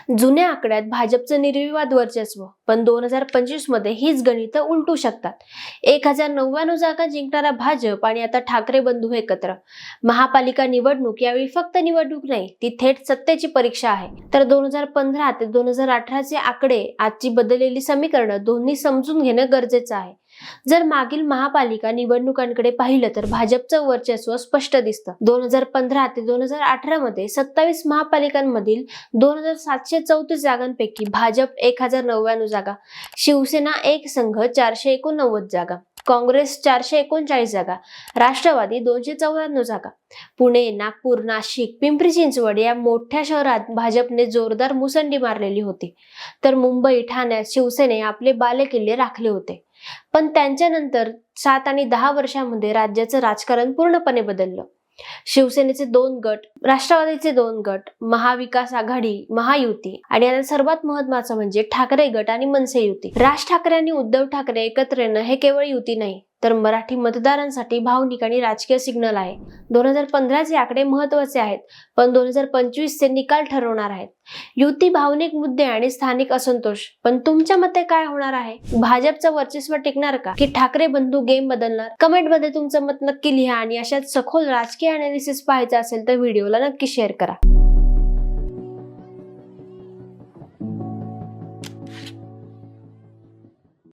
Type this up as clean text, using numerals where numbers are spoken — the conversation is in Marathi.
जुन्या आकड्यात भाजपचं निर्विवाद वर्चस्व, पण 2025 मध्ये हीच गणितं उलटू शकतात. 1099 जागा जिंकणारा भाजप आणि आता ठाकरे बंधू एकत्र. महापालिका निवडणूक यावेळी फक्त निवडणूक नाही, ती थेट सत्तेची परीक्षा आहे. तर 2015 ते 2018 आकडे, आजची बदललेली समीकरणं दोन्ही समजून घेणं गरजेचं आहे. जर मागील महापालिका निवडणुकांकडे पाहिलं तर भाजपचं वर्चस्व स्पष्ट दिसतं. 2015 ते 2018 मध्ये 27 महापालिकांमधील 2734 जागांपैकी भाजप 1099 जागा, शिवसेना एक संघ 489 जागा, काँग्रेस 439 जागा, राष्ट्रवादी 294 जागा. पुणे, नागपूर, नाशिक, पिंपरी चिंचवड या मोठ्या शहरात भाजपने जोरदार मुसंडी मारलेली होती. तर मुंबई, ठाण्यात शिवसेने आपले बालेकिल्ले राखले होते. पण त्यांच्यानंतर 7 आणि 10 वर्षांमध्ये राज्याचं राजकारण पूर्णपणे बदललं. शिवसेनेचे 2 गट, राष्ट्रवादीचे 2 गट, महाविकास आघाडी, महायुती आणि आता सर्वात महत्त्वाचं म्हणजे ठाकरे गट आणि मनसे युती. राज ठाकरे आणि उद्धव ठाकरे एकत्र येणं हे केवळ युती नाही, तर मराठी मतदारांसाठी भावनिक आणि राजकीय सिग्नल आहे. 2015चे आकडे महत्त्वाचे आहेत, पण 2025चे निकाल ठरवणार आहेत. युती, भावनिक मुद्दे आणि स्थानिक असंतोष. पण तुमच्या मते काय होणार आहे? भाजपचं वर्चस्व टिकणार का, की ठाकरे बंधू गेम बदलणार? कमेंटमध्ये तुमचं मत नक्की लिहा आणि अशाच सखोल राजकीय अनालिसिस पाहायचा असेल तर व्हिडिओला नक्की शेअर करा.